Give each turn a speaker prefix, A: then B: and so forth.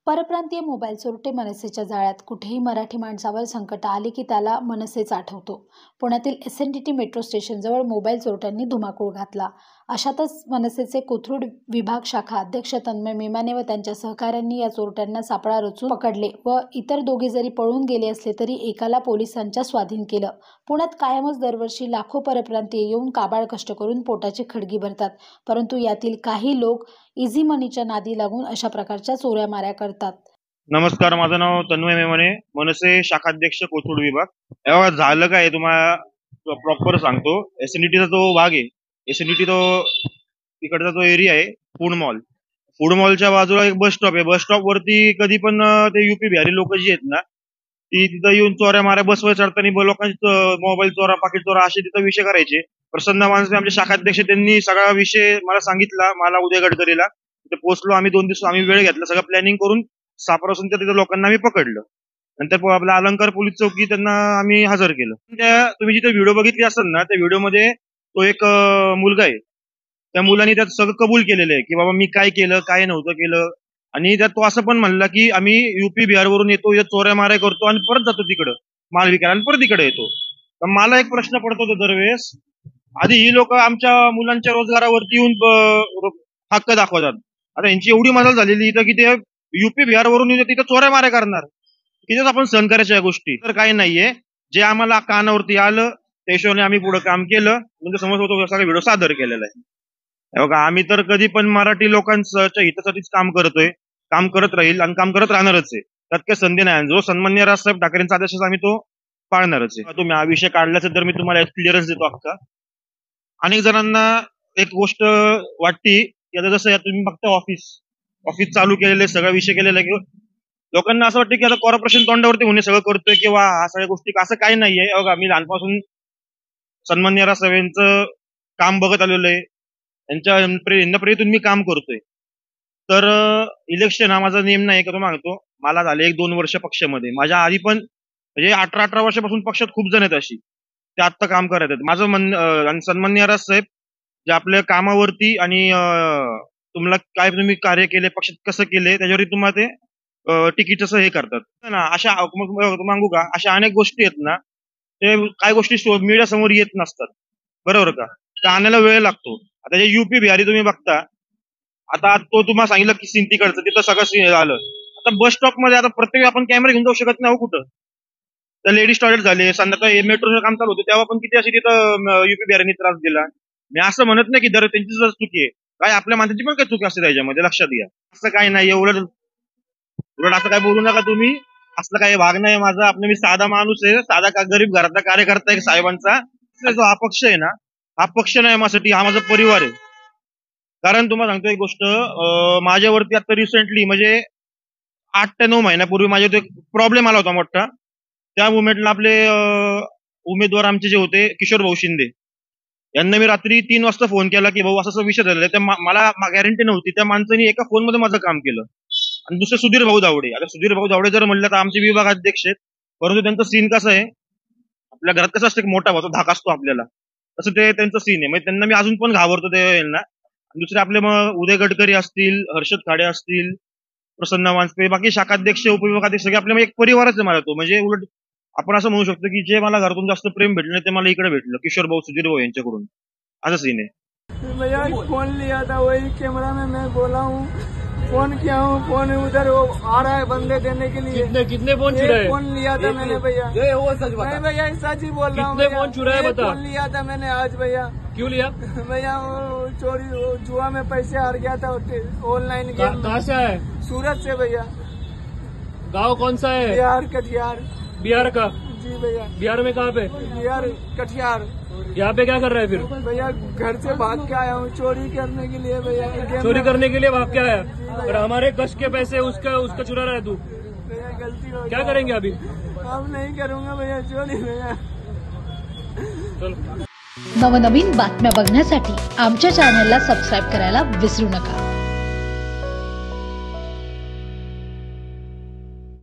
A: परप्रांतीय मोबाईल चोरटे मनसेच्या जाळ्यात. कुठेही मराठी माणसावर संकट आले की त्याला मनसेच आठवतो. पुण्यातील SNDT मेट्रो स्टेशनजवळ मोबाईल चोरट्यांनी धुमाकूळ घातला. अशातच मनसेचे कोथरूड विभाग शाखा अध्यक्ष तन्मय मेमाने व त्यांच्या सहकाऱ्यांनी या चोरट्यांना सापळा रचून पकडले व इतर दोघे जरी पळून गेले असले तरी एकाला पोलिसांच्या स्वाधीन केलं. पुण्यात कायमच दरवर्षी लाखो परप्रांतीय येऊन काबाड कष्ट करून पोटाची खडगी भरतात, परंतु यातील काही लोक इझी मनीच्या नादी लागून अशा प्रकारच्या चोऱ्या माऱ्या करतात.
B: नमस्कार, माझं नाव तन्मय मेमाने, मनसे शाखाध्यक्ष कोथरूड विभाग. झालं काय तुम्हाला प्रॉपर सांगतो. SNDTचा जो भाग आहे, SNDT तो तिकडचा जो एरिया आहे फूड मॉलच्या बाजूला एक बस स्टॉप आहे. बस स्टॉप वरती कधी पण ते UP बिहारी लोक जी आहेत ना, ती तिथं येऊन चोऱ्या माऱ्या, बसवर चढताना लोकांचे मोबाईल चोरा, पाकिट चोरा असे तिथं विषय करायचे. प्रसन्न माणसे आमचे शाखाध्यक्ष त्यांनी सगळा विषय मला सांगितला. मला उद्या गडकरीला तिथे पोहोचलो आम्ही. 2 दिवस आम्ही वेळ घेतला, सगळं प्लॅनिंग करून सापरासून तिथं लोकांना आम्ही पकडलं. नंतर आपला अलंकार पोलीस चौकी त्यांना आम्ही हजर केलं. तुम्ही जिथे व्हिडिओ बघितली असेल ना, त्या व्हिडिओमध्ये तो एक मुलगा आहे. त्या मुलाने त्यात सगळं कबूल केलेलं आहे की बाबा मी काय केलं, काय नव्हतं केलं. आणि त्यात तो असं पण म्हणला की आम्ही UP बिहार वरून येतो, चोऱ्या माऱ्या करतो आणि परत जातो तिकडं माल विकायला आणि परत इकडे येतो. तर मला एक प्रश्न पडतो दरवेळेस, आधी ही लोक आमच्या मुलांच्या रोजगारावरती येऊन हक्क दाखवतात. आता यांची एवढी मजाल झालेली इथं की ते UP बिहार वरून येऊन तिथं चोऱ्या माऱ्या करणार. तिथेच आपण सहन करायच्या या गोष्टी तर काही नाहीये. जे आम्हाला कानावरती आलं त्या हिशोबाने आम्ही पुढे काम केलं, म्हणजे समज होतो सगळा व्हिडिओ सादर केलेला आहे. बघा, आम्ही तर कधी पण मराठी लोकांच्या हितासाठीच काम करतोय, काम करत राहील आणि काम करत राहणारच आहे. त्यात काही संधी नाही. जो सन्माननीय राजसाहेब ठाकरेंचा आदेश आम्ही तो पाळणारच आहे. तुम्ही हा विषय काढल्याचं तर मी तुम्हाला क्लिअरन्स देतो अख्खा. अनेक जणांना एक गोष्ट वाटते की आता जसं तुम्ही बघता ऑफिस चालू केलेलं आहे, सगळा विषय केलेला आहे, लोकांना असं वाटतं की आता कॉर्पोरेशन तोंडावरती होणे सगळं करतोय किंवा हा सगळ्या गोष्टी. असं काही नाहीये. बघा, मी लहानपासून सन्माननीय राजसाहेबांचं काम बघत आलेलो आहे. यांच्या प्रेरितून मी काम करतोय. तर इलेक्शन हा माझा नेम नाही का, मागतो. मला झाले 1-2 वर्ष पक्षामध्ये. माझ्या आधी पण म्हणजे 18 वर्षापासून पक्षात खूप जण आहेत अशी, ते आत्ता काम करत आहेत. माझं आणि सन्माननीय राजसाहेब जे आपल्या कामावरती आणि तुम्हाला काय तुम्ही कार्य केले, पक्षात कसं केले, त्याच्यावरती तुम्हाला ते तिकीट असं हे करतात ना. अशा मागू का, अशा अनेक गोष्टी आहेत ना, ते काही गोष्टी मीडिया समोर येत नसतात, बरोबर का. त्या आणायला वेळ लागतो. आता जे UP बिहारी तुम्ही बघता, आता तो तुम्हाला सांगितलं की सिंतीकडचं तिथं सगळं झालं. आता बस स्टॉप मध्ये आता प्रत्येक आपण कॅमेरा घेऊन जाऊ शकत नाही कुठं. तर लेडीज टॉयलेट झाले, संध्याकाळी मेट्रोचं काम चालू होतं तेव्हा पण किती अशी तिथं UP बिहारींनी त्रास दिला. मी असं म्हणत नाही की त्यांची जर चुकी आहे, काय आपल्या माणसाची पण काही चुकी असते त्याच्यामध्ये, लक्षात घ्या. असं काही नाही. उलट असं काय बोलू नका तुम्ही. असलं काही भाग नाही माझा. आपलं मी साधा माणूस आहे, साधा गरीब घरातला कार्यकर्ता आहे साहेबांचा. जो हा पक्ष आहे ना, हा पक्ष नाही माझ्यासाठी, हा माझा परिवार आहे. कारण तुम्हाला सांगतो एक गोष्ट, माझ्यावरती आता रिसेंटली म्हणजे 8 ते 9 महिन्यापूर्वी माझ्यावरती एक प्रॉब्लेम आला होता मोठा. त्या मुवमेंटला आपले उमेदवार आमचे जे होते किशोर भाऊ शिंदे यांना मी रात्री 3 वाजता फोन केला की भाऊ असं विषय झालेला आहे. मला गॅरंटी नव्हती. त्या माणसाने एका फोनमध्ये माझं काम केलं. आणि दुसरे सुधीर भाऊ दावडे. आता सुधीर भाऊ दावडे जर म्हणलं तर आमचे विभाग अध्यक्ष आहेत, परंतु त्यांचं सीन कसं आहे, आपल्या घरात कसं असतं मोठा भाऊ धाक असतो आपल्याला, तसं ते त्यांचं सीन आहे. म्हणजे त्यांना मी अजून पण घाबरतो ते यांना. दुसरे आपले मग उदय गडकरी असतील, हर्षद खाडे असतील, प्रसन्न मानसे, बाकी शाखाध्यक्ष उपविभागाध्यक्ष सगळे आपल्या एक परिवारच आहे मला तो. म्हणजे उलट आपण असं म्हणू शकतो की जे मला घरातून जास्त प्रेम भेटलं ते मला इकडे भेटलं किशोर भाऊ सुधीर भाऊ यांच्याकडून. असं सीन आहे.
C: भैया फोन लिया था, वही कैमरा में मैं बोला हूँ, फोन किया हूँ, फोन उधर वो आ रहा है बंदे देने के लिए। कितने फोन चुराए? फोन लिया था मैंने भैया। वो सच बता। मैं भैया सच ही बोल रहा हूँ। कितने फोन चुराए बता? फोन लिया था मैंने आज भैया। क्यों लिया? भैया वो चोरी जुआ में पैसे हार गया था ऑनलाइन गेम। कहाँ से आए? सूरत से भैया। गाँव कौन सा है? बिहार, कटिहार। बिहार का? जी भैया। बिहार में कहाँ पे? बिहार कटिहार। यहाँ पे क्या कर रहे हैं फिर? भैया घर से भाग के आया हूँ चोरी करने के लिए भैया। चोरी करने के लिए भाग के आया? और हमारे कष्ट के पैसे उसका चुरा रहा है तू? भैया गलती हो गई। क्या करेंगे अभी? अब नहीं करूँगा भैया चोरी भैया।
A: नवनवीन बातम्या बघण्यासाठी आमच्या चॅनलला सबस्क्राईब करायला विसरू नका।